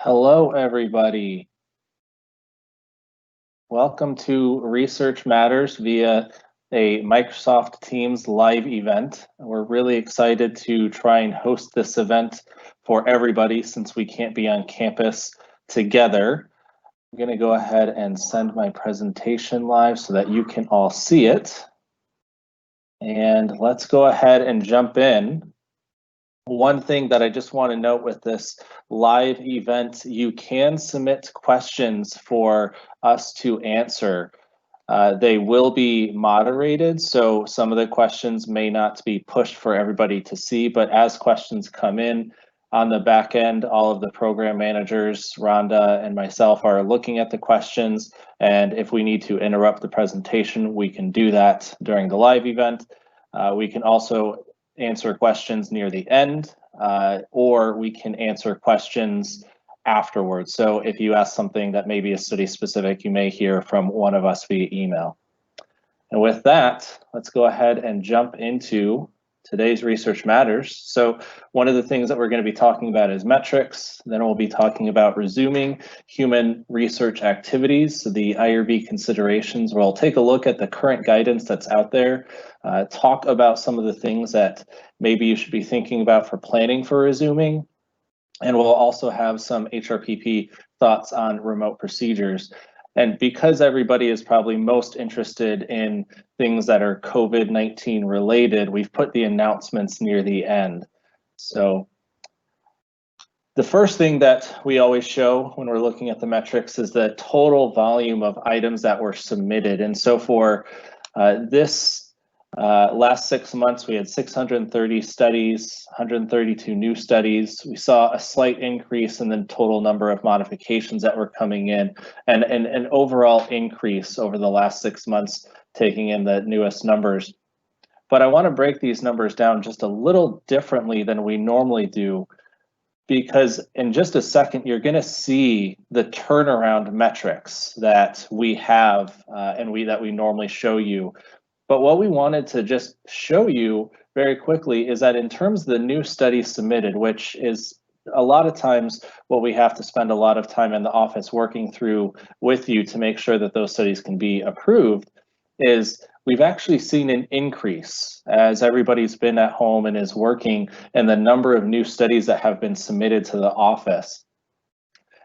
Hello, everybody. Welcome to Research Matters via a Microsoft Teams live event. We're really excited to try and host this event for everybody since we can't be on campus together. I'm going to go ahead and send my presentation live so that you can all see it. And let's go ahead and jump in. One thing that I just want to note with this live event, you can submit questions for us to answer. They will be moderated, so some of the questions may not be pushed for everybody to see, but as questions come in on the back end, all of the program managers, Rhonda and myself, are looking at the questions, and if we need to interrupt the presentation, we can do that during the live event. We can also answer questions near the end, or we can answer questions afterwards. So if you ask something that may be a study specific, you may hear from one of us via email. And with that, let's go ahead and jump into today's Research Matters. So one of the things that we're going to be talking about is metrics. Then we'll be talking about resuming human research activities, the IRB considerations, where we'll take a look at the current guidance that's out there, talk about some of the things that maybe you should be thinking about for planning for resuming. And we'll also have some HRPP thoughts on remote procedures. And because everybody is probably most interested in things that are COVID-19 related, we've put the announcements near the end. So the first thing that we always show when we're looking at the metrics is the total volume of items that were submitted. And so for this last 6 months, we had 630 studies, 132 new studies. We saw a slight increase in the total number of modifications that were coming in, and an overall increase over the last 6 months, taking in the newest numbers. But I want to break these numbers down just a little differently than we normally do, because in just a second, you're going to see the turnaround metrics that we have and that we normally show you. But what we wanted to just show you very quickly is that in terms of the new studies submitted, which is a lot of times what we have to spend a lot of time in the office working through with you to make sure that those studies can be approved, is we've actually seen an increase as everybody's been at home and is working, and the number of new studies that have been submitted to the office.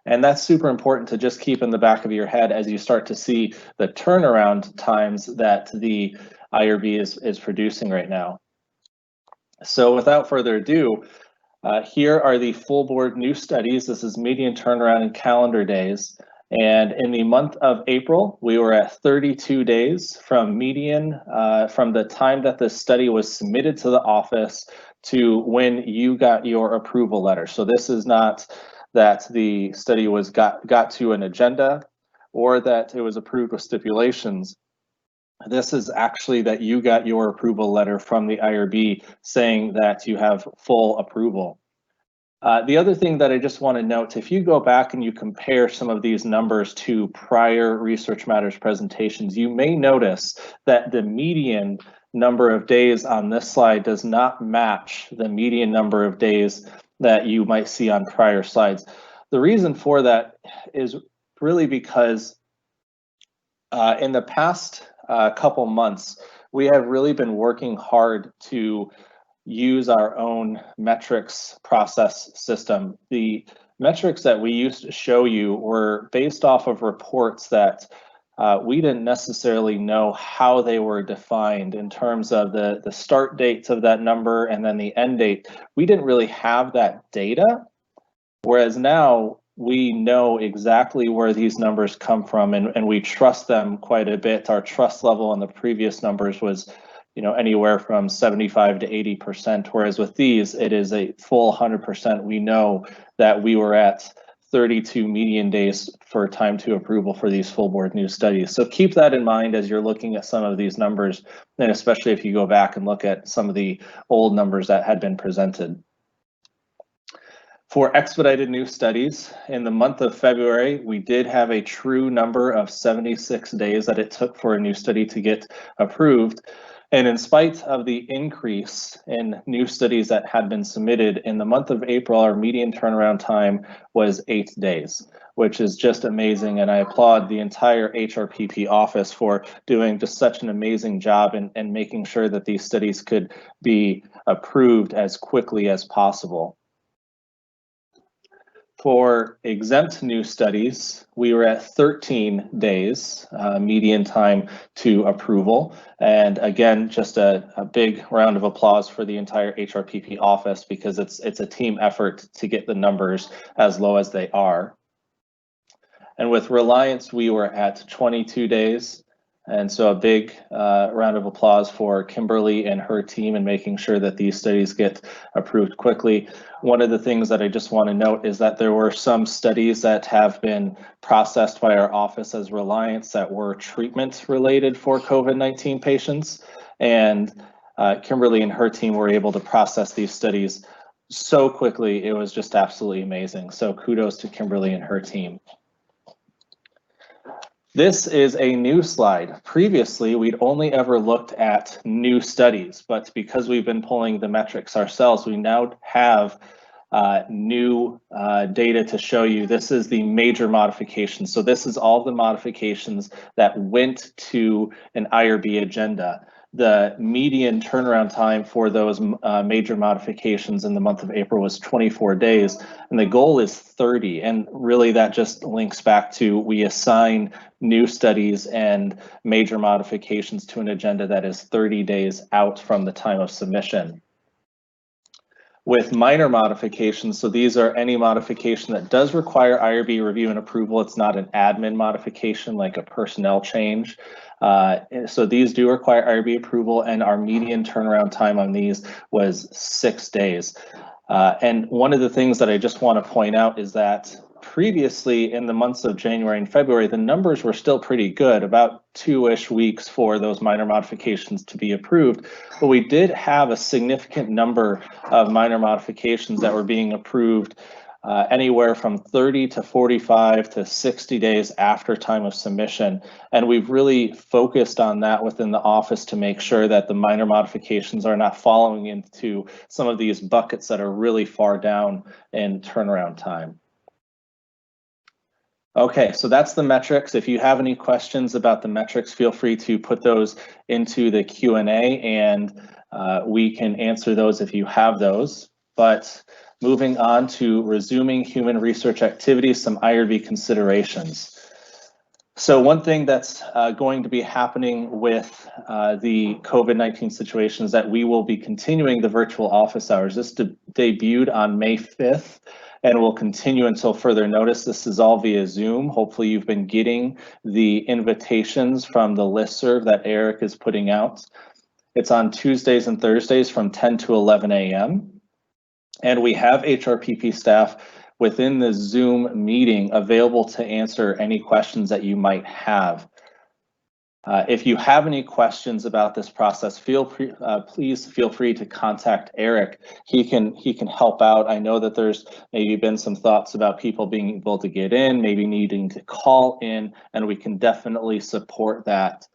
And that's super important to just keep in the back of your head as you start to see the turnaround times that the IRB is producing right now. So without further ado, here are the full board new studies. This is median turnaround in calendar days. And in the month of April, we were at 32 days from median, from the time that the study was submitted to the office to when you got your approval letter. So this is not that the study got to an agenda or that it was approved with stipulations. This is actually that you got your approval letter from the IRB saying that you have full approval. The other thing that I just want to note, if you go back and you compare some of these numbers to prior Research Matters presentations, you may notice that the median number of days on this slide does not match the median number of days that you might see on prior slides. The reason for that is really because in the past couple months, we have really been working hard to use our own metrics process system. The metrics that we used to show you were based off of reports that we didn't necessarily know how they were defined in terms of the start dates of that number and then the end date. We didn't really have that data, whereas now we know exactly where these numbers come from, and we trust them quite a bit. Our trust level on the previous numbers was, anywhere from 75 to 80%, whereas with these, it is a full 100%. We know that we were at 32 median days for time to approval for these full board new studies. So keep that in mind as you're looking at some of these numbers, and especially if you go back and look at some of the old numbers that had been presented. For expedited new studies, in the month of February, we did have a true number of 76 days that it took for a new study to get approved. And in spite of the increase in new studies that had been submitted, in the month of April, our median turnaround time was 8 days, which is just amazing. And I applaud the entire HRPP office for doing just such an amazing job and making sure that these studies could be approved as quickly as possible. For exempt new studies, we were at 13 days median time to approval. And again, just a big round of applause for the entire HRPP office, because it's a team effort to get the numbers as low as they are. And with Reliance, we were at 22 days. And so a big round of applause for Kimberly and her team in making sure that these studies get approved quickly. One of the things that I just want to note is that there were some studies that have been processed by our office as Reliance that were treatment related for COVID-19 patients. And Kimberly and her team were able to process these studies so quickly. It was just absolutely amazing. So kudos to Kimberly and her team. This is a new slide. Previously, we'd only ever looked at new studies, but because we've been pulling the metrics ourselves, we now have new data to show you. This is the major modifications. So this is all the modifications that went to an IRB agenda. The median turnaround time for those major modifications in the month of April was 24 days, and the goal is 30. And really that just links back to we assign new studies and major modifications to an agenda that is 30 days out from the time of submission. With minor modifications, so these are any modification that does require IRB review and approval. It's not an admin modification like a personnel change. So these do require IRB approval, and our median turnaround time on these was 6 days. And one of the things that I just want to point out is that previously in the months of January and February, the numbers were still pretty good, about 2-ish weeks for those minor modifications to be approved. But we did have a significant number of minor modifications that were being approved anywhere from 30 to 45 to 60 days after time of submission. And we've really focused on that within the office to make sure that the minor modifications are not falling into some of these buckets that are really far down in turnaround time. Okay, so that's the metrics. If you have any questions about the metrics, feel free to put those into the Q&A and we can answer those if you have those. But moving on to resuming human research activities, some IRB considerations. So one thing that's going to be happening with the COVID-19 situation is that we will be continuing the virtual office hours. This debuted on May 5th. And will continue until further notice. This is all via Zoom. Hopefully you've been getting the invitations from the listserv that Eric is putting out. It's on Tuesdays and Thursdays from 10 to 11 a.m. And we have HRPP staff within the Zoom meeting available to answer any questions that you might have. If you have any questions about this process, please feel free to contact Eric. He can help out. I know that there's maybe been some thoughts about people being able to get in, maybe needing to call in, and we can definitely support that.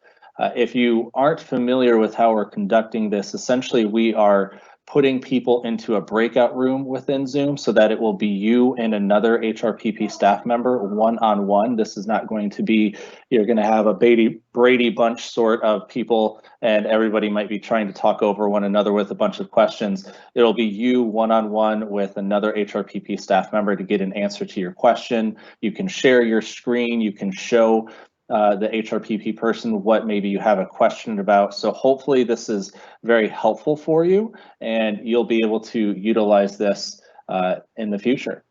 If you aren't familiar with how we're conducting this, essentially we are putting people into a breakout room within Zoom so that it will be you and another HRPP staff member one-on-one. This is not going to be, you're going to have a Brady Bunch sort of people and everybody might be trying to talk over one another with a bunch of questions. It'll be you one-on-one with another HRPP staff member to get an answer to your question. You can share your screen, you can show the HRPP person what maybe you have a question about. So hopefully this is very helpful for you and you'll be able to utilize this in the future.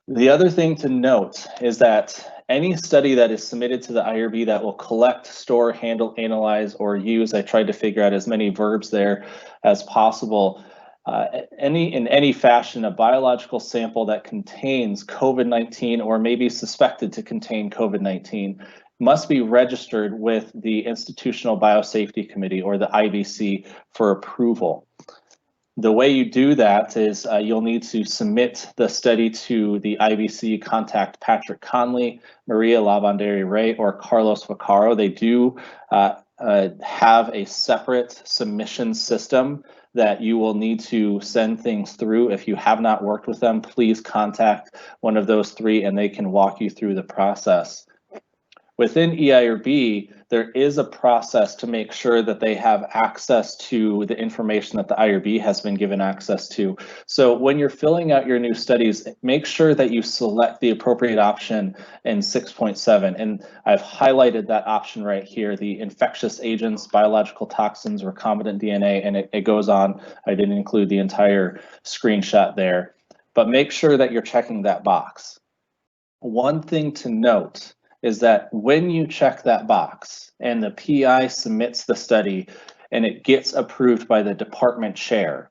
The other thing to note is that any study that is submitted to the IRB that will collect, store, handle, analyze, or use, I tried to figure out as many verbs there as possible, in any fashion, a biological sample that contains COVID-19 or maybe suspected to contain COVID-19 must be registered with the Institutional Biosafety Committee or the IBC for approval. The way you do that is you'll need to submit the study to the IBC, contact Patrick Conley, Maria Lavanderi Ray, or Carlos Vaccaro. They do have a separate submission system that you will need to send things through. If you have not worked with them, please contact one of those three and they can walk you through the process. Within EIRB, there is a process to make sure that they have access to the information that the IRB has been given access to. So when you're filling out your new studies, make sure that you select the appropriate option in 6.7. And I've highlighted that option right here, the infectious agents, biological toxins, recombinant DNA, and it goes on. I didn't include the entire screenshot there, but make sure that you're checking that box. One thing to note is that when you check that box and the PI submits the study and it gets approved by the department chair,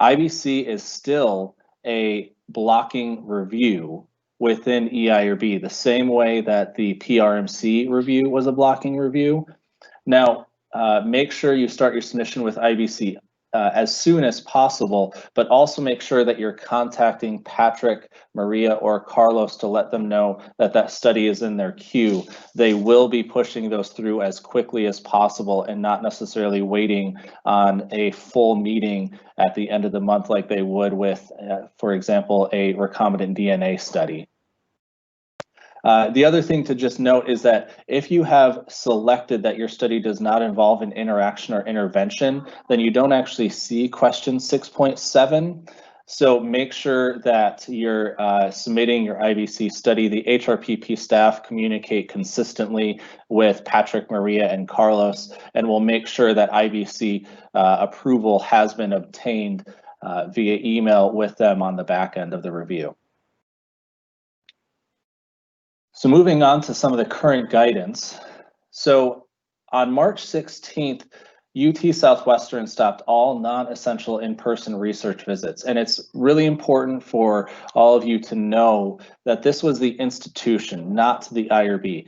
IBC is still a blocking review within EIRB, the same way that the PRMC review was a blocking review. Now, make sure you start your submission with IBC as soon as possible, but also make sure that you're contacting Patrick, Maria, or Carlos to let them know that that study is in their queue. They will be pushing those through as quickly as possible and not necessarily waiting on a full meeting at the end of the month like they would with, for example, a recombinant DNA study. The other thing to just note is that if you have selected that your study does not involve an interaction or intervention, then you don't actually see question 6.7. So make sure that you're submitting your IBC study. The HRPP staff communicate consistently with Patrick, Maria, and Carlos, and we'll make sure that IBC approval has been obtained via email with them on the back end of the review. So moving on to some of the current guidance. So on March 16th, UT Southwestern stopped all non-essential in-person research visits. And it's really important for all of you to know that this was the institution, not the IRB.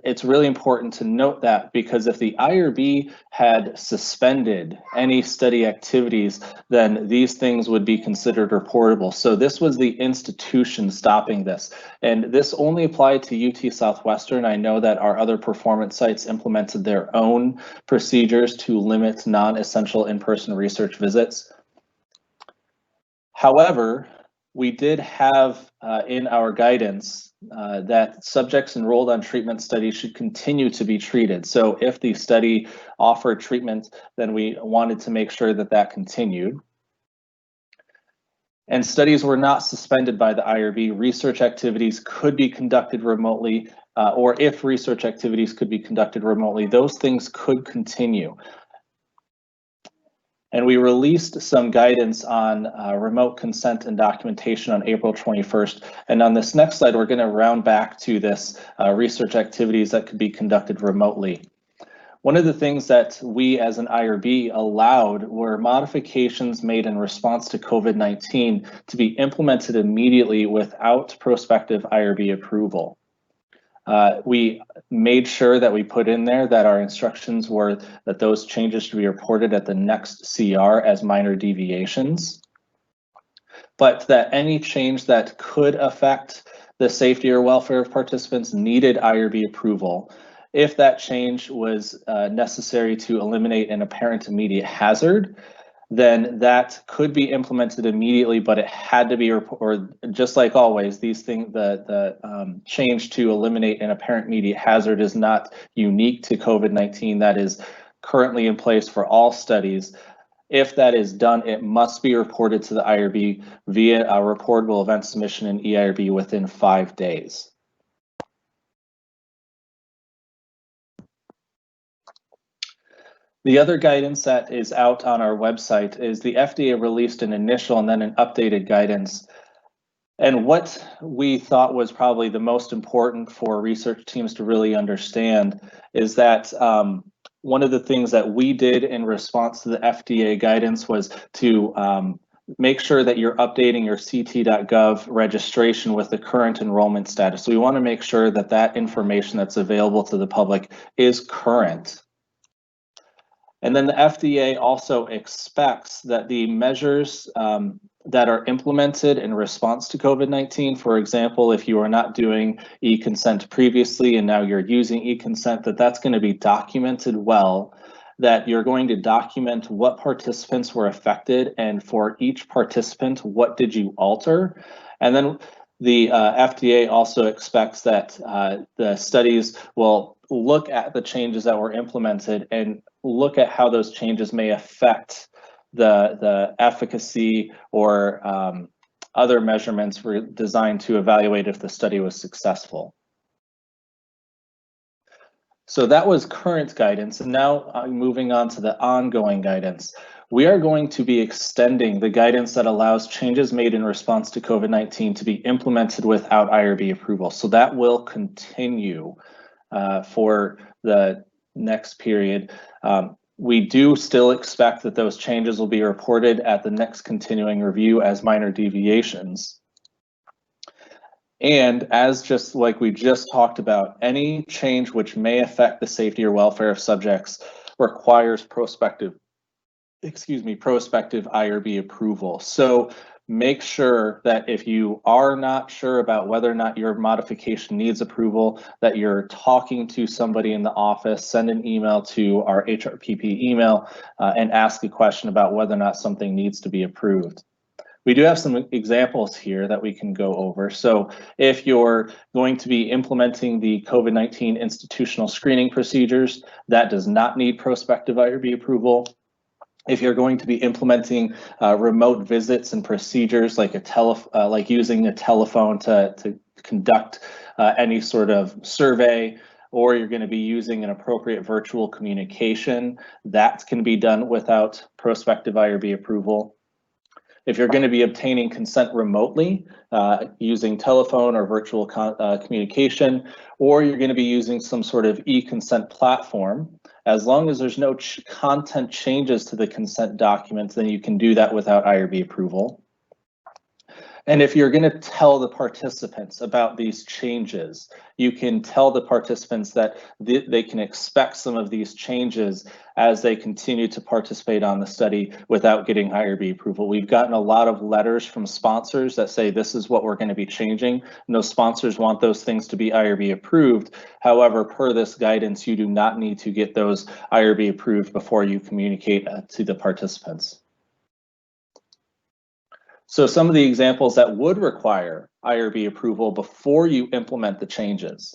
It's really important to note that, because if the IRB had suspended any study activities, then these things would be considered reportable. So this was the institution stopping this. And this only applied to UT Southwestern. I know that our other performance sites implemented their own procedures to limit non-essential in-person research visits. However, we did have in our guidance that subjects enrolled on treatment studies should continue to be treated. So if the study offered treatment, then we wanted to make sure that that continued. And studies were not suspended by the IRB. Research activities could be conducted remotely, or if research activities could be conducted remotely, those things could continue. And we released some guidance on remote consent and documentation on April 21st. And on this next slide, we're going to round back to this research activities that could be conducted remotely. One of the things that we as an IRB allowed were modifications made in response to COVID-19 to be implemented immediately without prospective IRB approval. We made sure that we put in there that our instructions were that those changes should be reported at the next CR as minor deviations, but that any change that could affect the safety or welfare of participants needed IRB approval. If that change was necessary to eliminate an apparent immediate hazard, then that could be implemented immediately, but it had to be, or just like always, these things, the change to eliminate an apparent immediate hazard is not unique to COVID-19. That is currently in place for all studies. If that is done, it must be reported to the IRB via a reportable event submission in EIRB within 5 days. The other guidance that is out on our website is the FDA released an initial and then an updated guidance. And what we thought was probably the most important for research teams to really understand is that one of the things that we did in response to the FDA guidance was to make sure that you're updating your ct.gov registration with the current enrollment status. So we want to make sure that that information that's available to the public is current. And then the FDA also expects that the measures that are implemented in response to COVID-19. For example, if you are not doing eConsent previously and now you're using eConsent, that's going to be documented well, that you're going to document what participants were affected, and for each participant, what did you alter? And then the FDA also expects that the studies will look at the changes that were implemented and look at how those changes may affect the efficacy or other measurements were designed to evaluate if the study was successful. So that was current guidance, and now moving on to the ongoing guidance. We are going to be extending the guidance that allows changes made in response to COVID-19 to be implemented without IRB approval. So that will continue for the next period. We do still expect that those changes will be reported at the next continuing review as minor deviations. And as just like we just talked about, any change which may affect the safety or welfare of subjects requires prospective IRB approval. So make sure that if you are not sure about whether or not your modification needs approval, that you're talking to somebody in the office. Send an email to our HRPP email and ask a question about whether or not something needs to be approved. We do have some examples here that we can go over. So if you're going to be implementing the COVID-19 institutional screening procedures, that does not need prospective IRB approval. If you're going to be implementing remote visits and procedures like like using a telephone to conduct any sort of survey, or you're going to be using an appropriate virtual communication, that can be done without prospective IRB approval. If you're going to be obtaining consent remotely using telephone or virtual communication, or you're going to be using some sort of eConsent platform, as long as there's no content changes to the consent documents, then you can do that without IRB approval. And if you're going to tell the participants about these changes, you can tell the participants that they can expect some of these changes as they continue to participate on the study without getting IRB approval. We've gotten a lot of letters from sponsors that say this is what we're going to be changing, and those sponsors want those things to be IRB approved. However, per this guidance, you do not need to get those IRB approved before you communicate to the participants. So some of the examples that would require IRB approval before you implement the changes.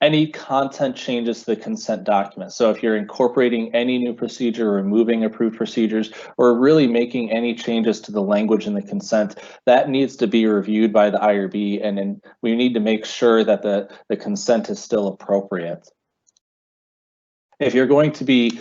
Any content changes to the consent document. So if you're incorporating any new procedure, removing approved procedures, or really making any changes to the language in the consent, that needs to be reviewed by the IRB, and then we need to make sure that the consent is still appropriate. If you're going to be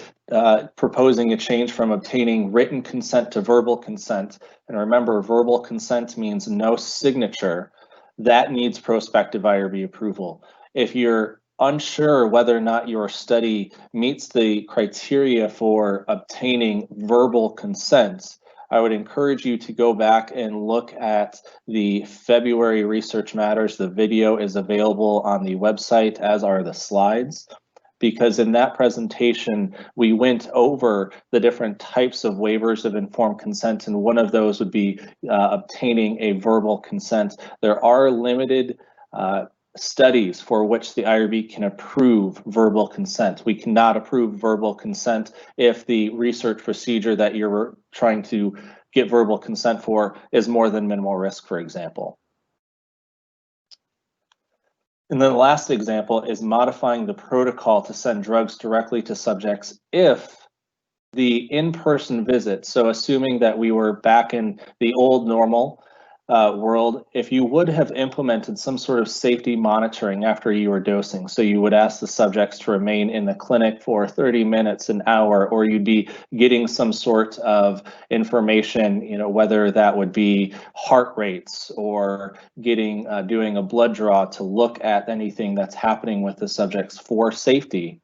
proposing a change from obtaining written consent to verbal consent, and remember, verbal consent means no signature, that needs prospective IRB approval. If you're unsure whether or not your study meets the criteria for obtaining verbal consent, I would encourage you to go back and look at the February Research Matters. The video is available on the website, as are the slides, because in that presentation, we went over the different types of waivers of informed consent, and one of those would be obtaining a verbal consent. There are limited studies for which the IRB can approve verbal consent. We cannot approve verbal consent if the research procedure that you're trying to get verbal consent for is more than minimal risk, for example. And then the last example is modifying the protocol to send drugs directly to subjects if the in-person visit, so assuming that we were back in the old normal world, if you would have implemented some sort of safety monitoring after you were dosing, so you would ask the subjects to remain in the clinic for 30 minutes, an hour, or you'd be getting some sort of information, whether that would be heart rates or getting doing a blood draw to look at anything that's happening with the subjects for safety,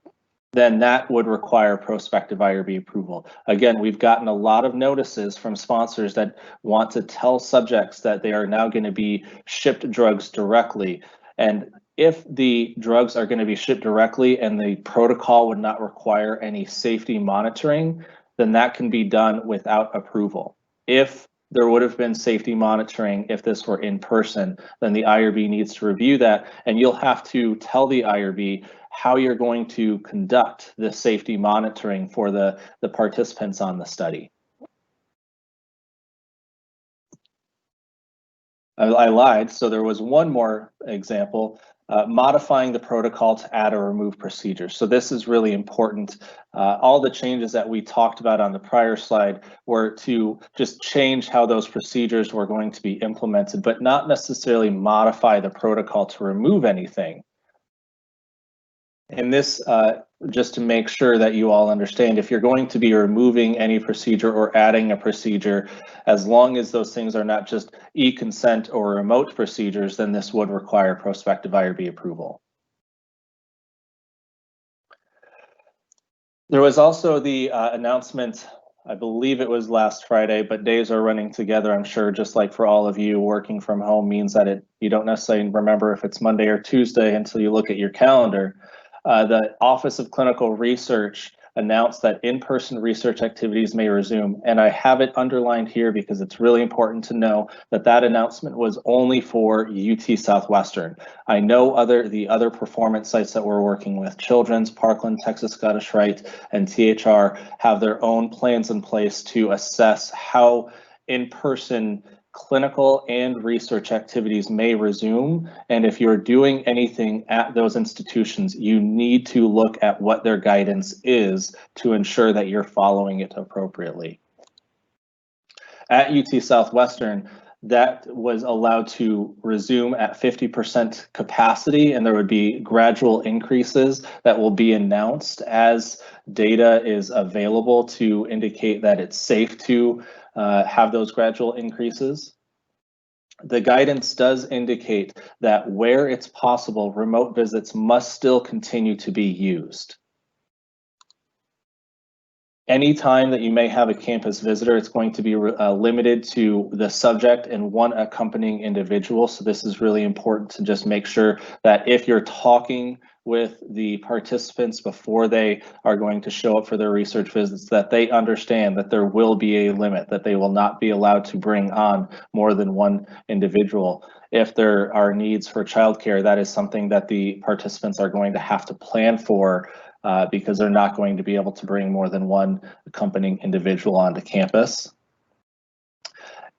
then that would require prospective IRB approval. Again, we've gotten a lot of notices from sponsors that want to tell subjects that they are now going to be shipped drugs directly. And if the drugs are going to be shipped directly and the protocol would not require any safety monitoring, then that can be done without approval. If there would have been safety monitoring if this were in person. Then the IRB needs to review that, and you'll have to tell the IRB how you're going to conduct the safety monitoring for the participants on the study. I lied, so there was one more example, modifying the protocol to add or remove procedures. So this is really important. All the changes that we talked about on the prior slide were to just change how those procedures were going to be implemented, but not necessarily modify the protocol to remove anything. And this, just to make sure that you all understand, if you're going to be removing any procedure or adding a procedure, as long as those things are not just eConsent or remote procedures, then this would require prospective IRB approval. There was also the announcement, I believe it was last Friday, but days are running together, I'm sure, just like for all of you, working from home means that you don't necessarily remember if it's Monday or Tuesday until you look at your calendar. The Office of Clinical Research announced that in-person research activities may resume, and I have it underlined here because it's really important to know that that announcement was only for UT Southwestern. I know the other performance sites that we're working with, Children's, Parkland, Texas Scottish Rite, and THR, have their own plans in place to assess how in-person clinical and research activities may resume. And if you're doing anything at those institutions, you need to look at what their guidance is to ensure that you're following it appropriately. At UT Southwestern, that was allowed to resume at 50% capacity, and there would be gradual increases that will be announced as data is available to indicate that it's safe to have those gradual increases. The guidance does indicate that where it's possible, remote visits must still continue to be used. Anytime that you may have a campus visitor, it's going to be limited to the subject and one accompanying individual. So this is really important to just make sure that if you're talking with the participants before they are going to show up for their research visits, that they understand that there will be a limit, that they will not be allowed to bring on more than one individual. If there are needs for childcare, that is something that the participants are going to have to plan for because they're not going to be able to bring more than one accompanying individual onto campus.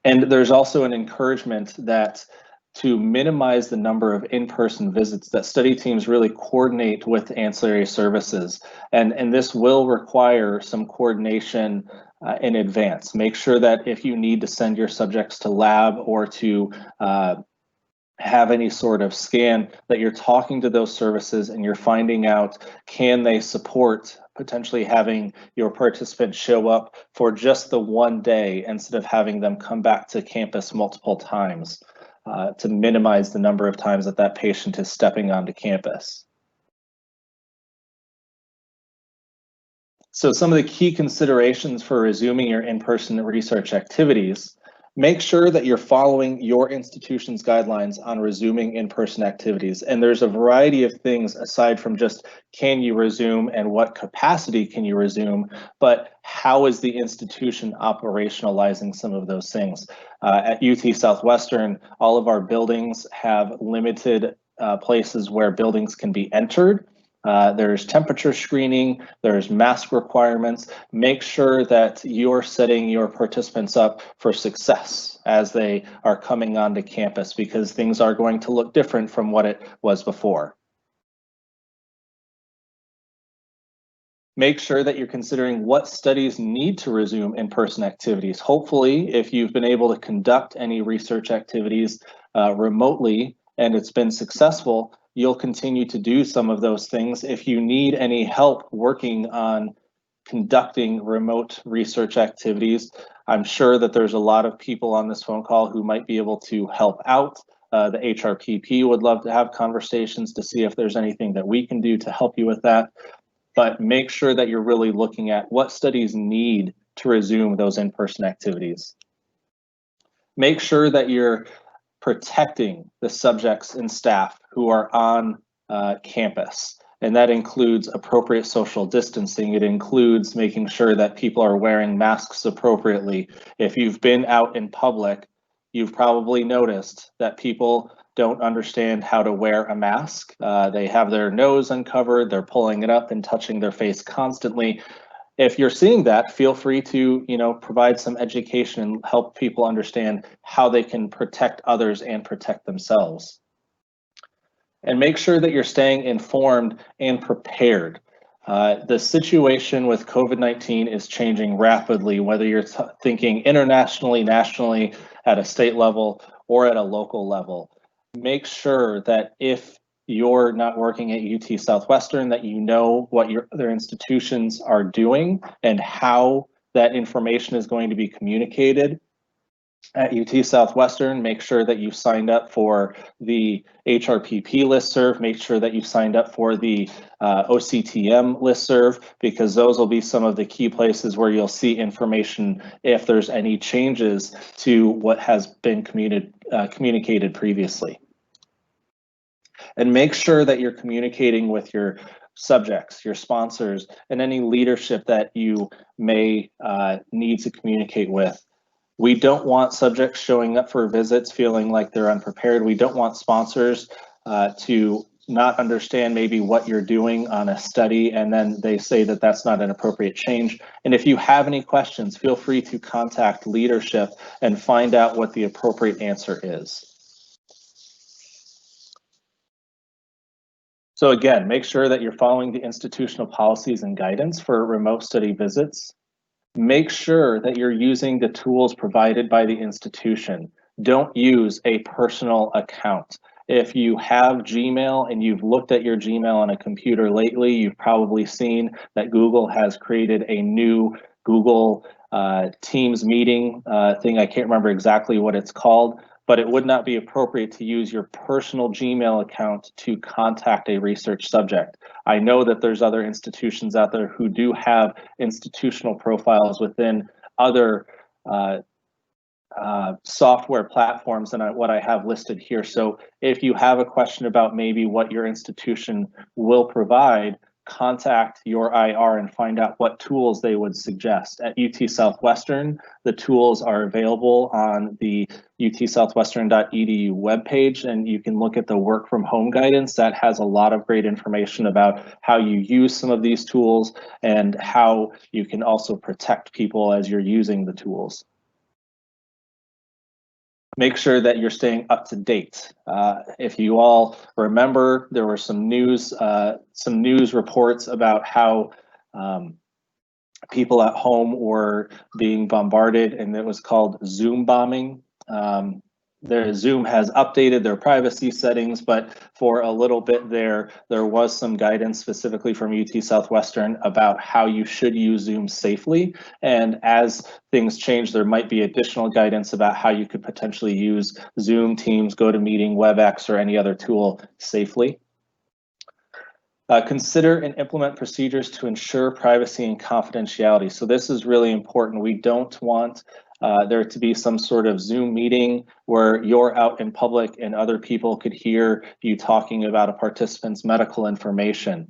And there's also an encouragement that to minimize the number of in-person visits, that study teams really coordinate with ancillary services. And this will require some coordination in advance. Make sure that if you need to send your subjects to lab or to have any sort of scan, that you're talking to those services and you're finding out, can they support potentially having your participants show up for just the one day instead of having them come back to campus multiple times to minimize the number of times that that patient is stepping onto campus. So some of the key considerations for resuming your in-person research activities: make sure that you're following your institution's guidelines on resuming in-person activities. And there's a variety of things aside from just can you resume and what capacity can you resume, but how is the institution operationalizing some of those things? At UT Southwestern, all of our buildings have limited places where buildings can be entered. There's temperature screening, there's mask requirements. Make sure that you're setting your participants up for success as they are coming onto campus, because things are going to look different from what it was before. Make sure that you're considering what studies need to resume in-person activities. Hopefully, if you've been able to conduct any research activities remotely and it's been successful, you'll continue to do some of those things. If you need any help working on conducting remote research activities, I'm sure that there's a lot of people on this phone call who might be able to help out. The HRPP would love to have conversations to see if there's anything that we can do to help you with that. But make sure that you're really looking at what studies need to resume those in-person activities. Make sure that you're protecting the subjects and staff who are on campus. And that includes appropriate social distancing. It includes making sure that people are wearing masks appropriately. If you've been out in public, you've probably noticed that people don't understand how to wear a mask. They have their nose uncovered, they're pulling it up and touching their face constantly. If you're seeing that, feel free to, provide some education and help people understand how they can protect others and protect themselves. And make sure that you're staying informed and prepared. The situation with COVID-19 is changing rapidly, whether you're thinking internationally, nationally, at a state level, or at a local level. Make sure that if you're not working at UT Southwestern, that you know what your other institutions are doing and how that information is going to be communicated. At UT Southwestern, make sure that you signed up for the HRPP listserv, make sure that you signed up for the OCTM listserv, because those will be some of the key places where you'll see information if there's any changes to what has been communicated previously. And make sure that you're communicating with your subjects, your sponsors, and any leadership that you may need to communicate with. We don't want subjects showing up for visits feeling like they're unprepared. We don't want sponsors to not understand maybe what you're doing on a study and then they say that that's not an appropriate change. And if you have any questions, feel free to contact leadership and find out what the appropriate answer is. So again, make sure that you're following the institutional policies and guidance for remote study visits. Make sure that you're using the tools provided by the institution. Don't use a personal account. If you have Gmail and you've looked at your Gmail on a computer lately, you've probably seen that Google has created a new Google Teams meeting thing. I can't remember exactly what it's called, but it would not be appropriate to use your personal Gmail account to contact a research subject. I know that there's other institutions out there who do have institutional profiles within other software platforms than what I have listed here. So if you have a question about maybe what your institution will provide, contact your IR and find out what tools they would suggest. At UT Southwestern, the tools are available on the utsouthwestern.edu webpage, and you can look at the work from home guidance. That has a lot of great information about how you use some of these tools and how you can also protect people as you're using the tools. Make sure that you're staying up to date. If you all remember, there were some news reports about how people at home were being bombarded, and it was called Zoom bombing. Zoom has updated their privacy settings, but for a little bit there was some guidance specifically from UT Southwestern about how you should use Zoom safely. And as things change, there might be additional guidance about how you could potentially use Zoom, Teams, GoToMeeting, WebEx, or any other tool safely. Consider and implement procedures to ensure privacy and confidentiality. So this is really important. We don't want there to be some sort of Zoom meeting where you're out in public and other people could hear you talking about a participant's medical information.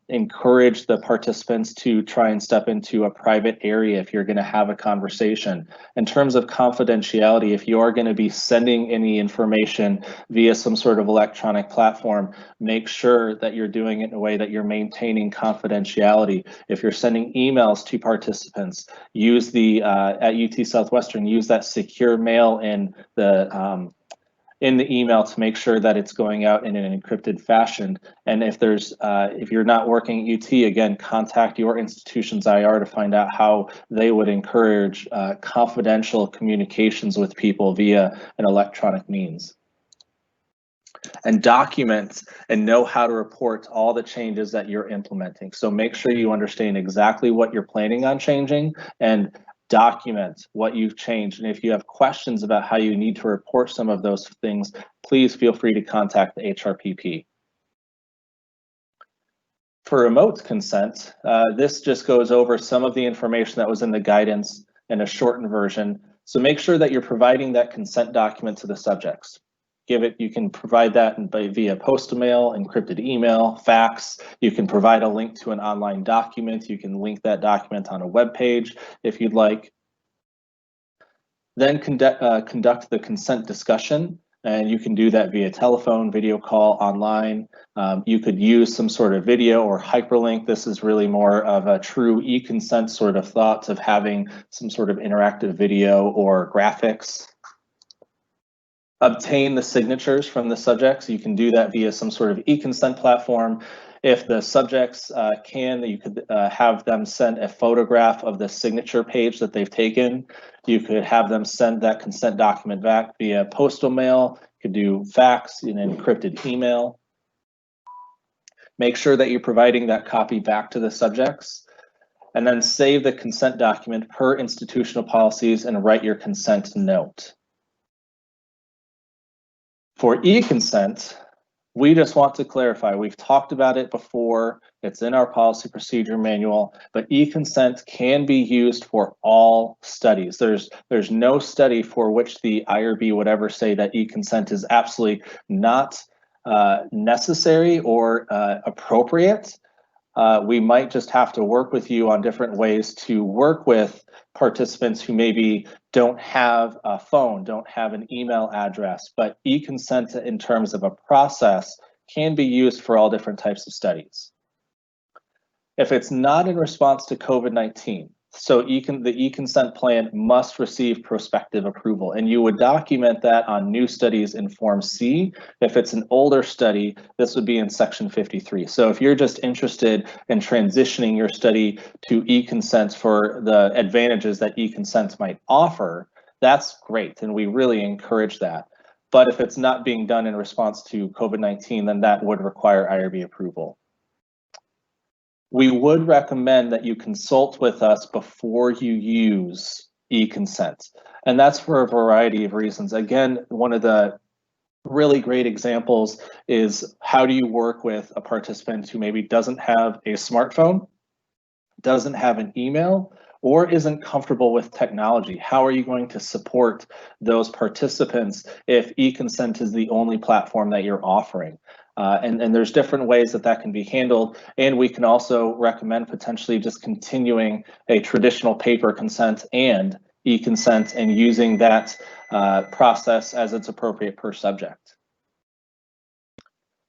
Encourage the participants to try and step into a private area if you're going to have a conversation. In terms of confidentiality, if you are going to be sending any information via some sort of electronic platform, make sure that you're doing it in a way that you're maintaining confidentiality. If you're sending emails to participants, use the at UT Southwestern, use that secure mail in the email to make sure that it's going out in an encrypted fashion. And if you're not working at UT, again, contact your institution's IR to find out how they would encourage confidential communications with people via an electronic means. And document and know how to report all the changes that you're implementing. So make sure you understand exactly what you're planning on changing and document what you've changed. And if you have questions about how you need to report some of those things, please feel free to contact the HRPP. For remote consent, this just goes over some of the information that was in the guidance in a shortened version. So make sure that you're providing that consent document to the subjects. you can provide that via postal mail, encrypted email, fax. You can provide a link to an online document. You can link that document on a web page if you'd like. Then conduct the consent discussion, and you can do that via telephone, video call, online. You could use some sort of video or hyperlink. This is really more of a true eConsent sort of thoughts of having some sort of interactive video or graphics. Obtain the signatures from the subjects. You can do that via some sort of eConsent platform. If the subjects you could have them send a photograph of the signature page that they've taken. You could have them send that consent document back via postal mail. You could do fax, an encrypted email. Make sure that you're providing that copy back to the subjects, and then save the consent document per institutional policies and write your consent note. For eConsent, we just want to clarify, we've talked about it before, it's in our policy procedure manual, but eConsent can be used for all studies. There's no study for which the IRB would ever say that eConsent is absolutely not necessary or appropriate. We might just have to work with you on different ways to work with participants who maybe don't have a phone, don't have an email address, but eConsent in terms of a process can be used for all different types of studies. If it's not in response to COVID-19, so the eConsent plan must receive prospective approval, and you would document that on new studies in Form C. If it's an older study, this would be in Section 53. So if you're just interested in transitioning your study to eConsent for the advantages that eConsent might offer, that's great, and we really encourage that. But if it's not being done in response to COVID-19, then that would require IRB approval. We would recommend that you consult with us before you use eConsent, and that's for a variety of reasons. Again, one of the really great examples is how do you work with a participant who maybe doesn't have a smartphone, doesn't have an email, or isn't comfortable with technology? How are you going to support those participants if eConsent is the only platform that you're offering? And there's different ways that can be handled. And we can also recommend potentially just continuing a traditional paper consent and eConsent and using that process as it's appropriate per subject.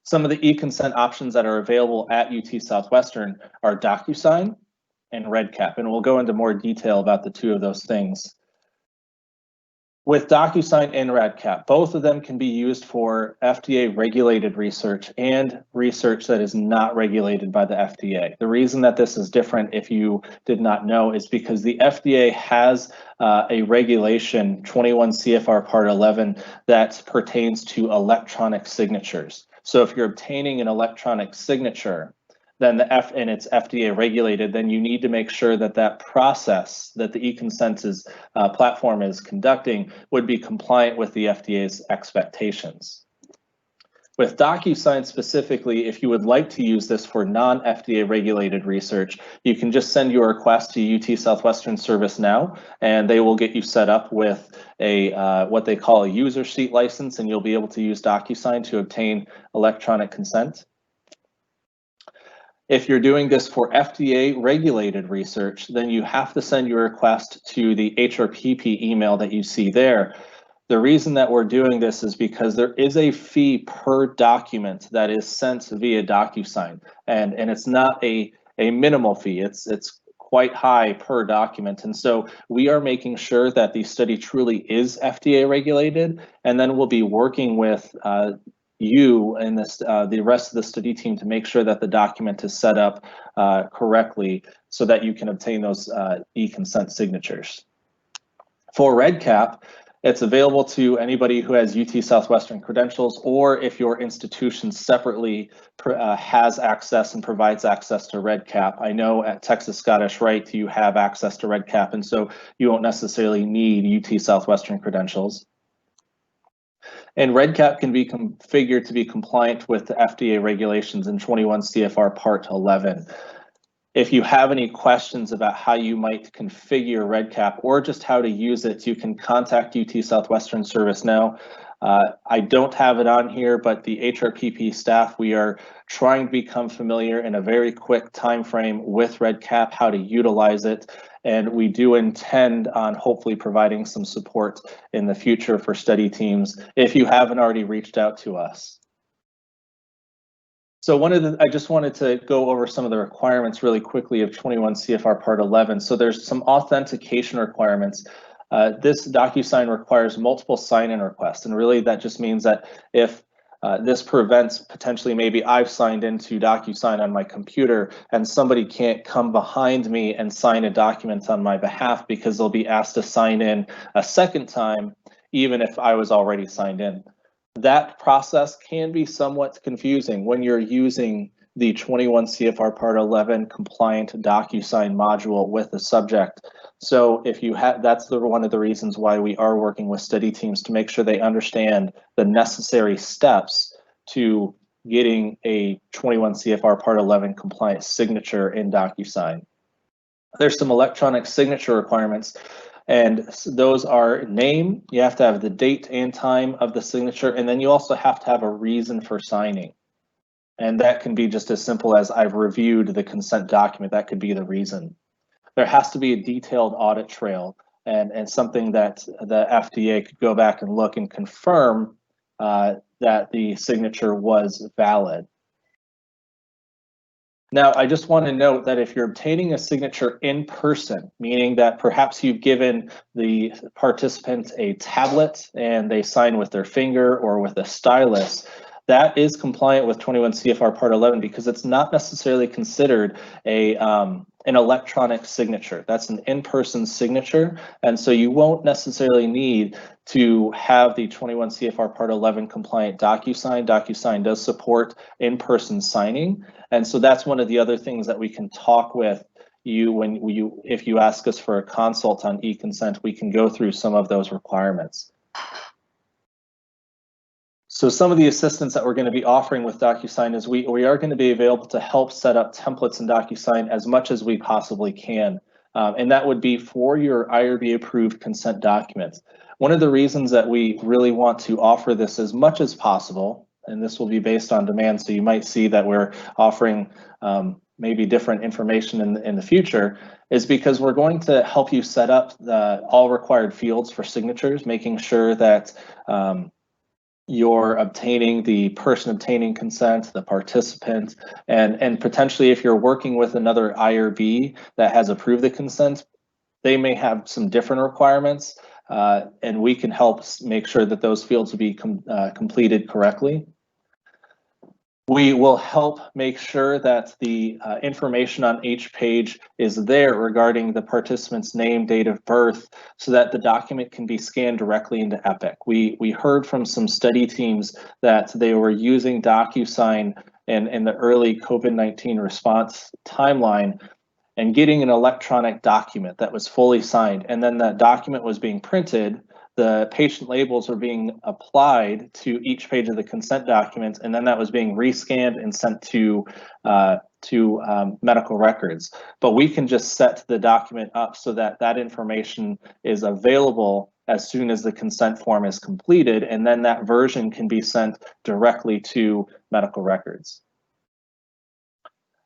Some of the eConsent options that are available at UT Southwestern are DocuSign and REDCap, and we'll go into more detail about the two of those things. With DocuSign and REDCap, both of them can be used for FDA regulated research and research that is not regulated by the FDA. The reason that this is different, if you did not know, is because the FDA has a regulation, 21 CFR Part 11, that pertains to electronic signatures. So if you're obtaining an electronic signature, then and it's FDA regulated, then you need to make sure that that process that the eConsent platform is conducting would be compliant with the FDA's expectations. With DocuSign specifically, if you would like to use this for non-FDA regulated research, you can just send your request to UT Southwestern ServiceNow, and they will get you set up with a what they call a user seat license, and you'll be able to use DocuSign to obtain electronic consent. If you're doing this for FDA regulated research, then you have to send your request to the HRPP email that you see there. The reason that we're doing this is because there is a fee per document that is sent via DocuSign, and it's not a minimal fee. It's quite high per document, and so we are making sure that the study truly is FDA regulated, and then we'll be working with you and the rest of the study team to make sure that the document is set up correctly so that you can obtain those eConsent signatures. For REDCap, it's available to anybody who has UT Southwestern credentials, or if your institution separately has access and provides access to REDCap. I know at Texas Scottish Rite you have access to REDCap, and so you won't necessarily need UT Southwestern credentials. And REDCap can be configured to be compliant with the FDA regulations in 21 CFR Part 11. If you have any questions about how you might configure REDCap or just how to use it, you can contact UT Southwestern ServiceNow. I don't have it on here, but the HRPP staff, we are trying to become familiar in a very quick time frame with REDCap, how to utilize it, and we do intend on hopefully providing some support in the future for study teams if you haven't already reached out to us. So I just wanted to go over some of the requirements really quickly of 21 CFR Part 11. So there's some authentication requirements. This DocuSign requires multiple sign-in requests, and really that just means that if this prevents potentially maybe I've signed into DocuSign on my computer and somebody can't come behind me and sign a document on my behalf because they'll be asked to sign in a second time, even if I was already signed in. That process can be somewhat confusing when you're using the 21 CFR Part 11 compliant DocuSign module with the subject. So if you have, that's one of the reasons why we are working with study teams to make sure they understand the necessary steps to getting a 21 CFR Part 11 compliant signature in DocuSign. There's some electronic signature requirements, and those are name, you have to have the date and time of the signature, and then you also have to have a reason for signing. And that can be just as simple as I've reviewed the consent document. That could be the reason. There has to be a detailed audit trail and something that the FDA could go back and look and confirm that the signature was valid. Now, I just want to note that if you're obtaining a signature in person, meaning that perhaps you've given the participant a tablet and they sign with their finger or with a stylus, that is compliant with 21 CFR Part 11 because it's not necessarily considered an electronic signature. That's an in-person signature, and so you won't necessarily need to have the 21 CFR Part 11 compliant DocuSign. DocuSign does support in-person signing, and so that's one of the other things that we can talk with you if you ask us for a consult on eConsent. We can go through some of those requirements. So some of the assistance that we're going to be offering with DocuSign is we are going to be available to help set up templates in DocuSign as much as we possibly can. And that would be for your IRB approved consent documents. One of the reasons that we really want to offer this as much as possible, and this will be based on demand, so you might see that we're offering maybe different information in the future, is because we're going to help you set up all required fields for signatures, making sure that you're obtaining the person obtaining consent, the participant, and potentially if you're working with another IRB that has approved the consent, they may have some different requirements, and we can help make sure that those fields will be completed correctly. We will help make sure that the information on each page is there regarding the participant's name, date of birth, so that the document can be scanned directly into Epic. We heard from some study teams that they were using DocuSign in the early COVID-19 response timeline and getting an electronic document that was fully signed, and then that document was being printed. The patient labels were being applied to each page of the consent document, and then that was being rescanned and sent to medical records. But we can just set the document up so that that information is available as soon as the consent form is completed, and then that version can be sent directly to medical records.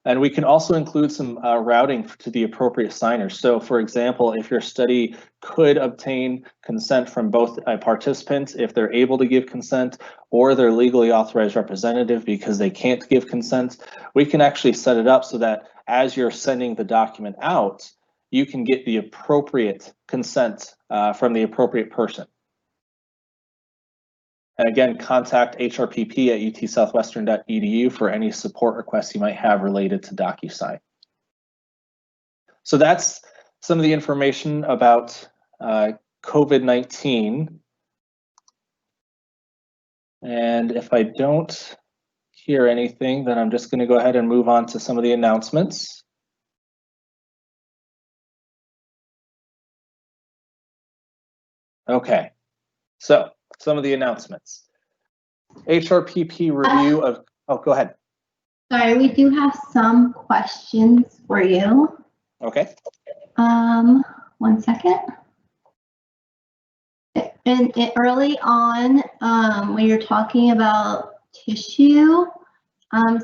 And we can also include some routing to the appropriate signers. So for example, if your study could obtain consent from both a participant, if they're able to give consent, or their legally authorized representative because they can't give consent, we can actually set it up so that as you're sending the document out, you can get the appropriate consent from the appropriate person. And again, contact HRPP at utsouthwestern.edu for any support requests you might have related to DocuSign. So that's some of the information about COVID-19. And if I don't hear anything, then I'm just going to go ahead and move on to some of the announcements. Okay, so some of the announcements. HRPP review of, oh, go ahead. Sorry, we do have some questions for you. Okay. 1 second. And early on, when you're talking about tissue,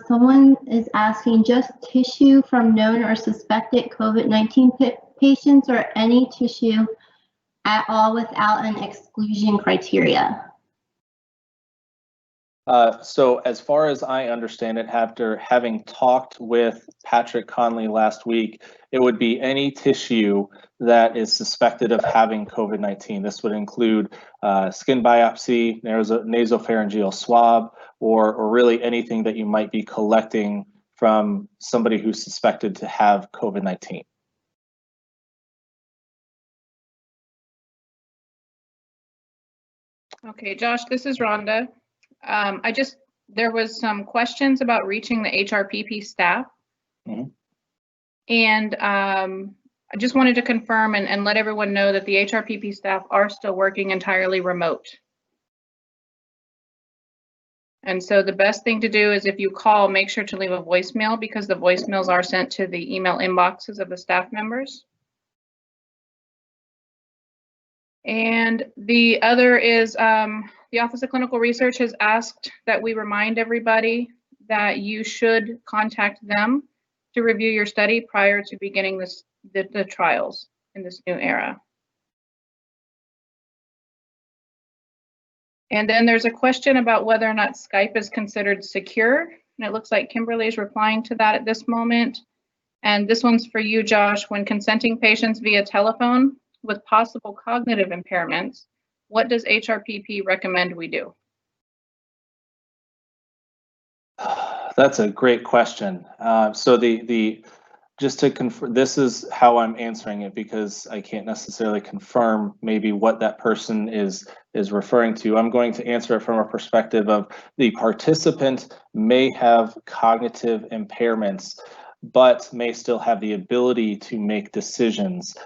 someone is asking just tissue from known or suspected COVID-19 patients or any tissue at all without an exclusion criteria. So as far as I understand it, after having talked with Patrick Conley last week, it would be any tissue that is suspected of having COVID-19. This would include skin biopsy, nasopharyngeal swab, or really anything that you might be collecting from somebody who's suspected to have COVID-19. Okay, Josh, this is Rhonda. There was some questions about reaching the HRPP staff. Mm-hmm. And I just wanted to confirm and let everyone know that the HRPP staff are still working entirely remote. And so the best thing to do is if you call, make sure to leave a voicemail because the voicemails are sent to the email inboxes of the staff members. And the other is the Office of Clinical Research has asked that we remind everybody that you should contact them to review your study prior to beginning the trials in this new era. And then there's a question about whether or not Skype is considered secure. And it looks like Kimberly is replying to that at this moment. And this one's for you, Josh. When consenting patients via telephone with possible cognitive impairments, what does HRPP recommend we do? That's a great question. So just to confirm, this is how I'm answering it because I can't necessarily confirm maybe what that person is referring to. I'm going to answer it from a perspective of the participant may have cognitive impairments, but may still have the ability to make decisions.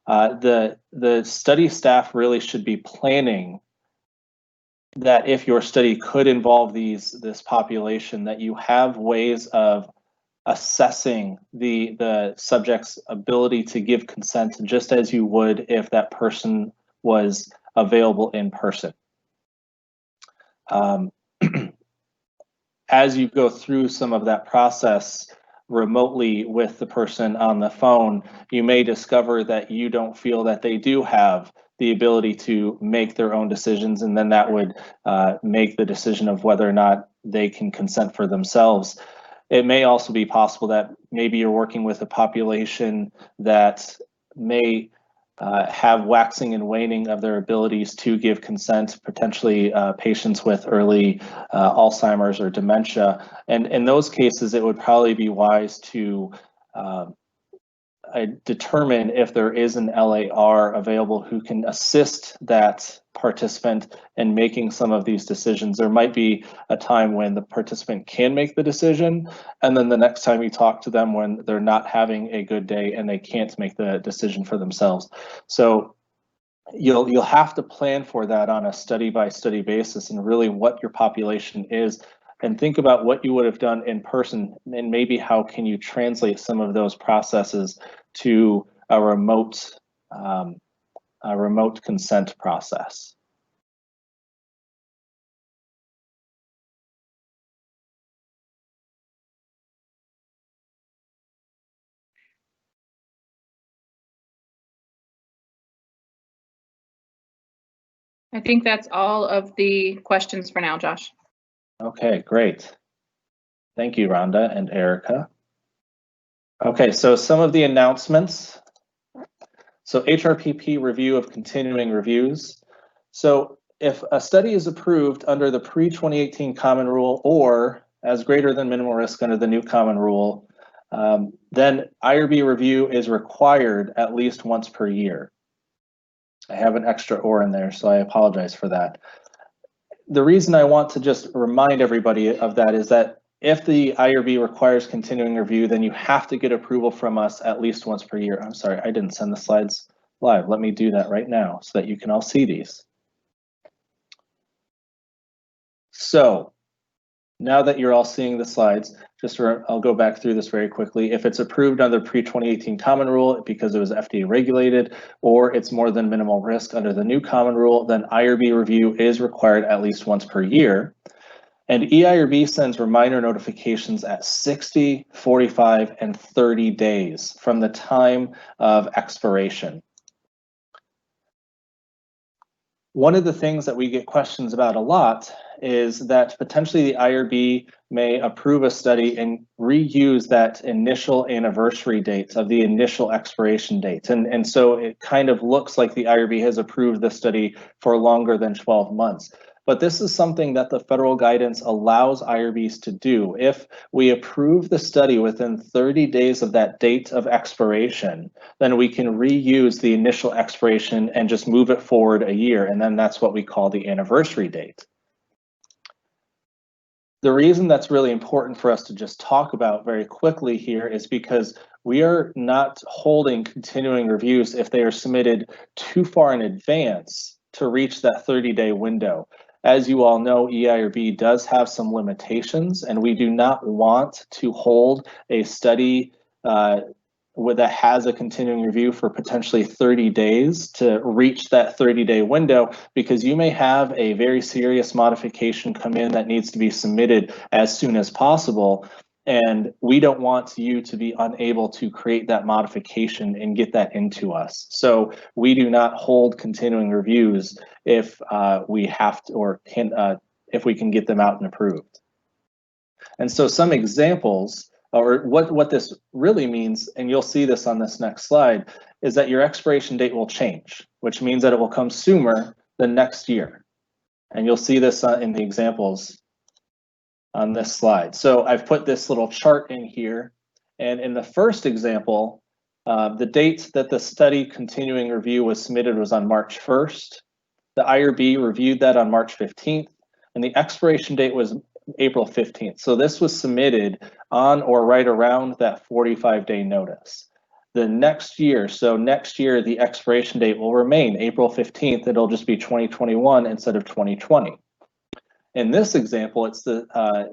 The study staff really should be planning that if your study could involve this population, that you have ways of assessing the subject's ability to give consent just as you would if that person was available in person. As you go through some of that process remotely with the person on the phone, you may discover that you don't feel that they do have the ability to make their own decisions, and then that would make the decision of whether or not they can consent for themselves. It may also be possible that maybe you're working with a population that may have waxing and waning of their abilities to give consent, potentially patients with early Alzheimer's or dementia. And in those cases, it would probably be wise to determine if there is an LAR available who can assist that participant in making some of these decisions. There might be a time when the participant can make the decision, and then the next time you talk to them when they're not having a good day and they can't make the decision for themselves. So you'll have to plan for that on a study by study basis and really what your population is, and think about what you would have done in person and maybe how can you translate some of those processes to a remote consent process. I think that's all of the questions for now, Josh. Okay, great. Thank you, Rhonda and Erica. Okay, so some of the announcements. So HRPP review of continuing reviews. So if a study is approved under the pre-2018 common rule or as greater than minimal risk under the new common rule, then IRB review is required at least once per year. I have an extra or in there, so I apologize for that. The reason I want to just remind everybody of that is that if the IRB requires continuing review, then you have to get approval from us at least once per year. I'm sorry, I didn't send the slides live. Let me do that right now so that you can all see these. So now that you're all seeing the slides, I'll go back through this very quickly. If it's approved under pre-2018 common rule because it was FDA regulated, or it's more than minimal risk under the new common rule, then IRB review is required at least once per year. And EIRB sends reminder notifications at 60, 45, and 30 days from the time of expiration. One of the things that we get questions about a lot is that potentially the IRB may approve a study and reuse that initial anniversary date of the initial expiration date. And so it kind of looks like the IRB has approved the study for longer than 12 months. But this is something that the federal guidance allows IRBs to do. If we approve the study within 30 days of that date of expiration, then we can reuse the initial expiration and just move it forward a year. And then that's what we call the anniversary date. The reason that's really important for us to just talk about very quickly here is because we are not holding continuing reviews if they are submitted too far in advance to reach that 30-day window. As you all know, EIRB does have some limitations, and we do not want to hold a study that has a continuing review for potentially 30 days to reach that 30-day window, because you may have a very serious modification come in that needs to be submitted as soon as possible. And we don't want you to be unable to create that modification and get that into us. So we do not hold continuing reviews if we have to, or can, if we can get them out and approved. And so some examples, or what this really means, and you'll see this on this next slide, is that your expiration date will change, which means that it will come sooner than next year. And you'll see this in the examples on this slide. So I've put this little chart in here, and in the first example, the date that the study continuing review was submitted was on March 1st. The IRB reviewed that on March 15th, and the expiration date was April 15th. So this was submitted on or right around that 45-day notice. The next year, so next year, the expiration date will remain April 15th. It'll just be 2021 instead of 2020. In this example, it's the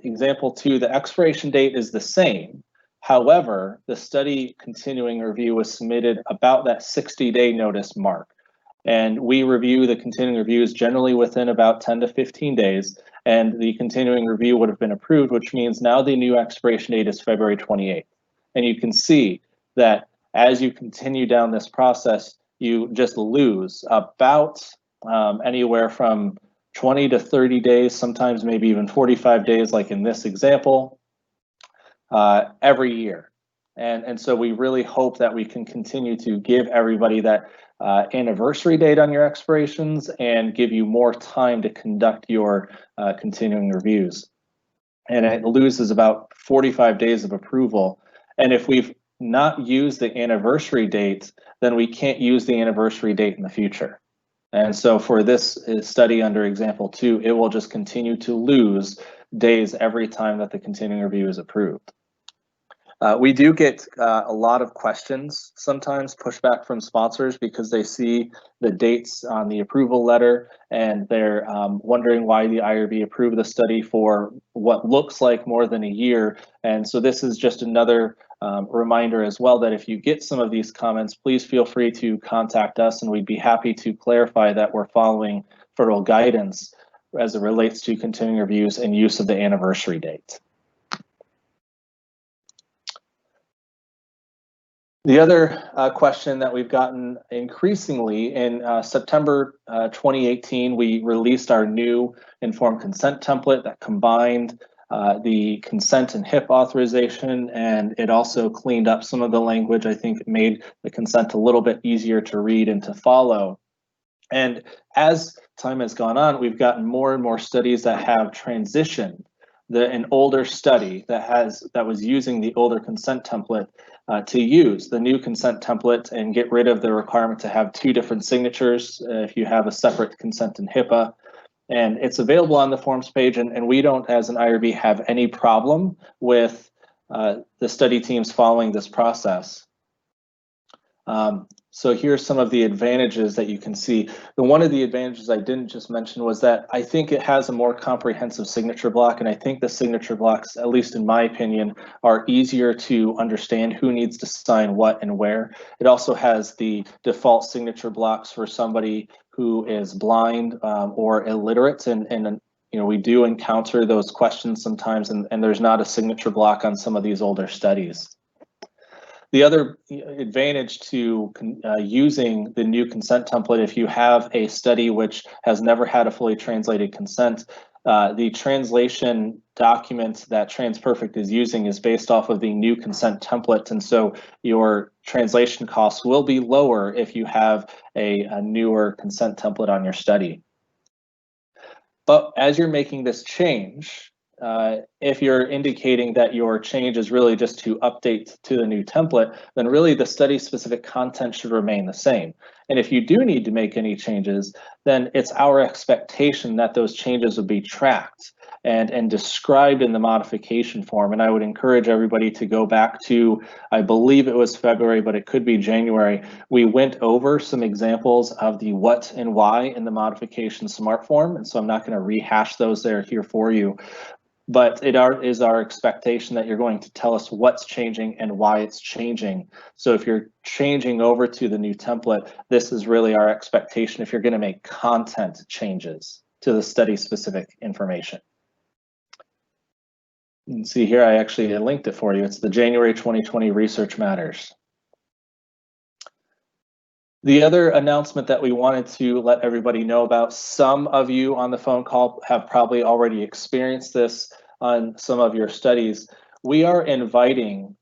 example 2, the expiration date is the same. However, the study continuing review was submitted about that 60-day notice mark. And we review the continuing reviews generally within about 10 to 15 days. And the continuing review would have been approved, which means now the new expiration date is February 28th. And you can see that as you continue down this process, you just lose about anywhere from 20 to 30 days, sometimes maybe even 45 days, like in this example, every year. And so we really hope that we can continue to give everybody that anniversary date on your expirations and give you more time to conduct your continuing reviews. And it loses about 45 days of approval. And if we've not used the anniversary date, then we can't use the anniversary date in the future. And so for this study under example 2, it will just continue to lose days every time that the continuing review is approved. We do get a lot of questions, sometimes pushback from sponsors, because they see the dates on the approval letter and they're wondering why the IRB approved the study for what looks like more than a year. And so this is just another reminder as well that if you get some of these comments, please feel free to contact us, and we'd be happy to clarify that we're following federal guidance as it relates to continuing reviews and use of the anniversary date. The other question that we've gotten increasingly, in September 2018, we released our new informed consent template that combined the consent and HIP authorization, and it also cleaned up some of the language. I think it made the consent a little bit easier to read and to follow. And as time has gone on, we've gotten more and more studies that have transitioned an older study that was using the older consent template to use the new consent template and get rid of the requirement to have 2 different signatures if you have a separate consent and HIPAA. And it's available on the forms page, and we don't, as an IRB, have any problem with the study teams following this process. So here's some of the advantages that you can see. One of the advantages I didn't just mention was that I think it has a more comprehensive signature block, and I think the signature blocks, at least in my opinion, are easier to understand who needs to sign what and where. It also has the default signature blocks for somebody who is blind or illiterate, and you know, we do encounter those questions sometimes, and there's not a signature block on some of these older studies. The other advantage to using the new consent template, if you have a study which has never had a fully translated consent, the translation document that TransPerfect is using is based off of the new consent template, and so your translation costs will be lower if you have a newer consent template on your study. But as you're making this change, if you're indicating that your change is really just to update to the new template, then really the study specific content should remain the same. And if you do need to make any changes, then it's our expectation that those changes would be tracked and described in the modification form. And I would encourage everybody to go back to, I believe it was February, but it could be January. We went over some examples of the what and why in the modification smart form. And so I'm not going to rehash those there here for you. But it is our expectation that you're going to tell us what's changing and why it's changing. So if you're changing over to the new template, this is really our expectation if you're going to make content changes to the study specific information. You can see here, I actually linked it for you. It's the January 2020 Research Matters. The other announcement that we wanted to let everybody know about, some of you on the phone call have probably already experienced this on some of your studies. We are inviting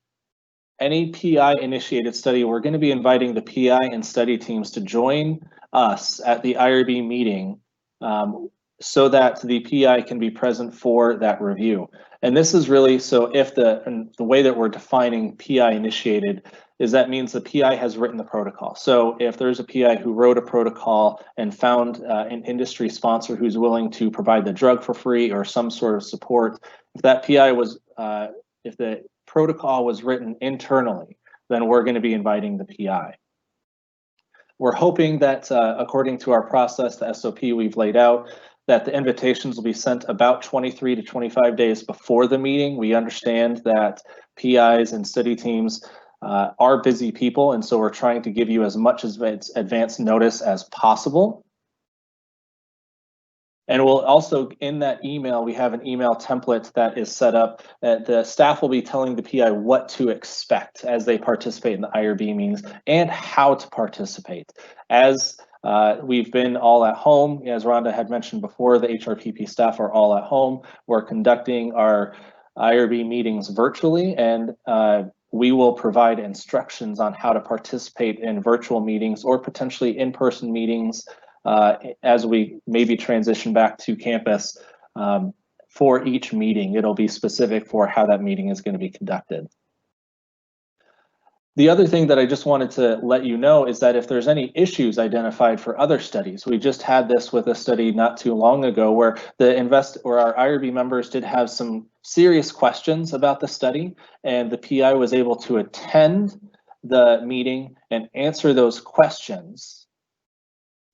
any PI initiated study, we're going to be inviting the PI and study teams to join us at the IRB meeting so that the PI can be present for that review. And this is really so if the way that we're defining PI initiated is that means the PI has written the protocol. So if there's a PI who wrote a protocol and found an industry sponsor who's willing to provide the drug for free or some sort of support, if that PI was, if the protocol was written internally, then we're going to be inviting the PI. We're hoping that according to our process, the SOP we've laid out, that the invitations will be sent about 23 to 25 days before the meeting. We understand that PIs and study teams are busy people, and so we're trying to give you as much advance notice as possible. And we'll also, in that email, we have an email template that is set up that the staff will be telling the PI what to expect as they participate in the IRB meetings and how to participate. As we've been all at home, as Rhonda had mentioned before, the HRPP staff are all at home. We're conducting our IRB meetings virtually, and we will provide instructions on how to participate in virtual meetings or potentially in-person meetings as we maybe transition back to campus for each meeting. It'll be specific for how that meeting is going to be conducted. The other thing that I just wanted to let you know is that if there's any issues identified for other studies, we just had this with a study not too long ago where our IRB members did have some serious questions about the study, and the PI was able to attend the meeting and answer those questions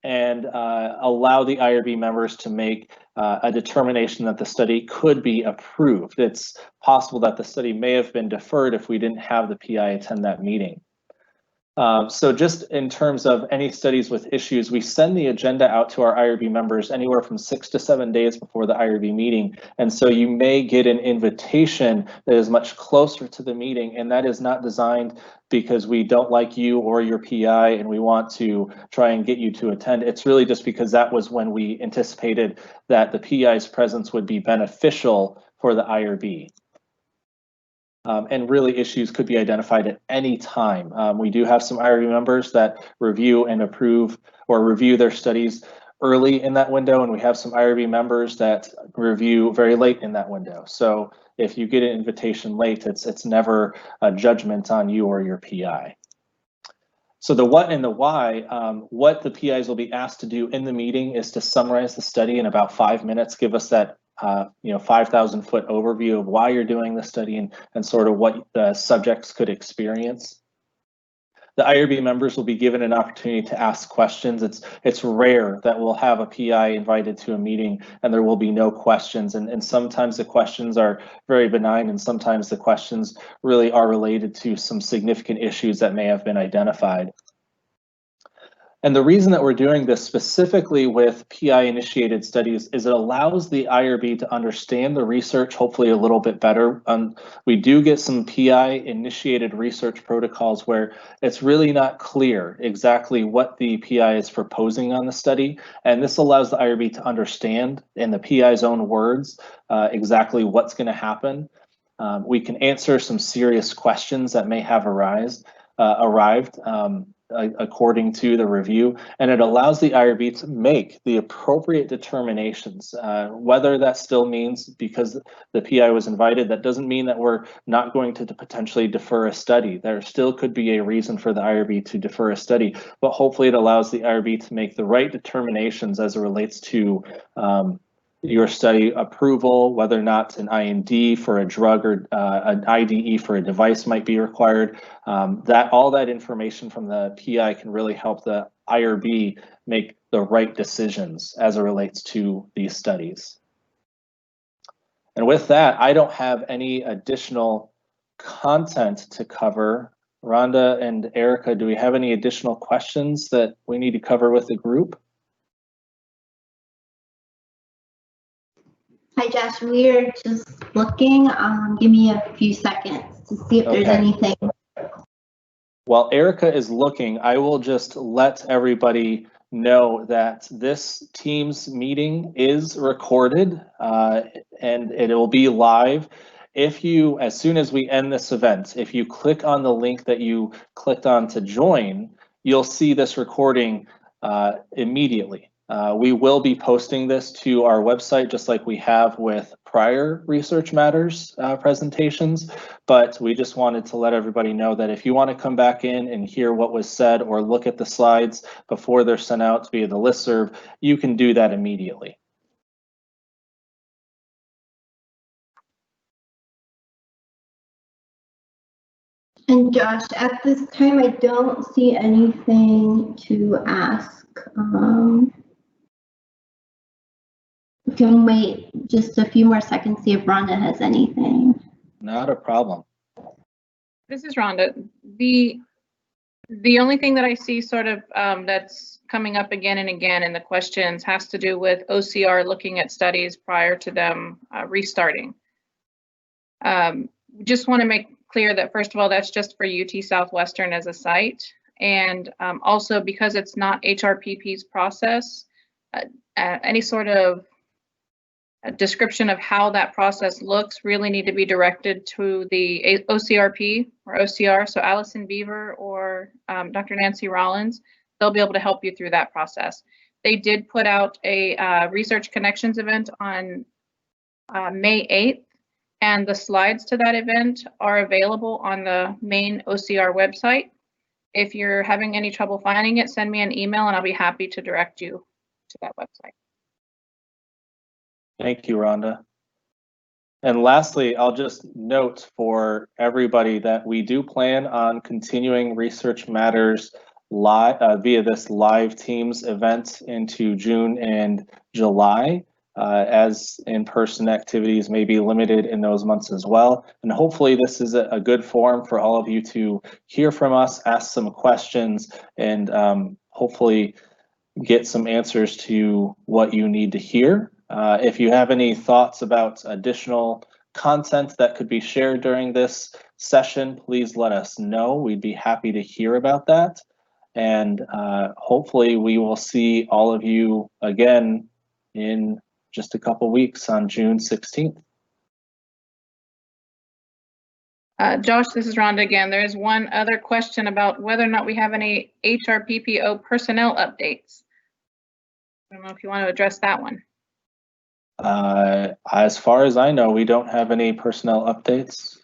and allow the IRB members to make a determination that the study could be approved. It's possible that the study may have been deferred if we didn't have the PI attend that meeting. So just in terms of any studies with issues, we send the agenda out to our IRB members anywhere from 6 to 7 days before the IRB meeting. And so you may get an invitation that is much closer to the meeting, and that is not designed because we don't like you or your PI and we want to try and get you to attend. It's really just because that was when we anticipated that the PI's presence would be beneficial for the IRB. And really issues could be identified at any time. We do have some IRB members that review and approve or review their studies early in that window, and we have some IRB members that review very late in that window. So if you get an invitation late, it's never a judgment on you or your PI. So the what and the why, what the PIs will be asked to do in the meeting is to summarize the study in about 5 minutes, give us that 5,000 foot overview of why you're doing the study and sort of what the subjects could experience. the IRB members will be given an opportunity to ask questions. It's rare that we'll have a PI invited to a meeting and there will be no questions. And sometimes the questions are very benign, and sometimes the questions really are related to some significant issues that may have been identified. And the reason that we're doing this specifically with PI-initiated studies is it allows the IRB to understand the research hopefully a little bit better. We do get some PI-initiated research protocols where it's really not clear exactly what the PI is proposing on the study, and this allows the IRB to understand in the PI's own words exactly what's going to happen. We can answer some serious questions that may have arrived according to the review, and it allows the IRB to make the appropriate determinations. Whether that still means, because the PI was invited, that doesn't mean that we're not going to potentially defer a study. There still could be a reason for the IRB to defer a study, but hopefully it allows the IRB to make the right determinations as it relates to your study approval, whether or not an IND for a drug or an IDE for a device might be required. All that information from the PI can really help the IRB make the right decisions as it relates to these studies. And with that, I don't have any additional content to cover. Rhonda and Erica, do we have any additional questions that we need to cover with the group? Hi, Josh. We're just looking. Give me a few seconds to see if there's anything. While Erica is looking, I will just let everybody know that this Teams meeting is recorded and it will be live. If you, as soon as we end this event, if you click on the link that you clicked on to join, you'll see this recording immediately. We will be posting this to our website just like we have with prior Research Matters presentations, but we just wanted to let everybody know that if you want to come back in and hear what was said or look at the slides before they're sent out via the listserv, you can do that immediately. And Josh, at this time, I don't see anything to ask. We can wait just a few more seconds, see if Rhonda has anything. Not a problem. This is Rhonda. The only thing that I see sort of that's coming up again and again in the questions has to do with OCR looking at studies prior to them restarting. Just want to make clear that, first of all, that's just for UT Southwestern as a site. And also, because it's not HRPP's process, any sort of a description of how that process looks really need to be directed to the OCRP or OCR, so Allison Beaver or Dr. Nancy Rollins. They'll be able to help you through that process. They did put out a Research Connections event on May 8th, and the slides to that event are available on the main OCR website. If you're having any trouble finding it, send me an email and I'll be happy to direct you to that website. Thank you, Rhonda. And lastly, I'll just note for everybody that we do plan on continuing Research Matters live via this live Teams event into June and July, as in-person activities may be limited in those months as well. And hopefully this is a good forum for all of you to hear from us, ask some questions, and hopefully get some answers to what you need to hear. If you have any thoughts about additional content that could be shared during this session, please let us know. We'd be happy to hear about that. And hopefully we will see all of you again in just a couple weeks on June 16th. Josh, this is Rhonda again. There is one other question about whether or not we have any HRPPO personnel updates. I don't know if you want to address that one. As far as I know, we don't have any personnel updates.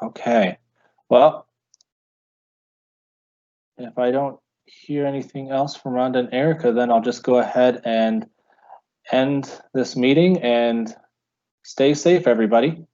Okay, well, if I don't hear anything else from Rhonda and Erica, then I'll just go ahead and end this meeting, and stay safe, everybody.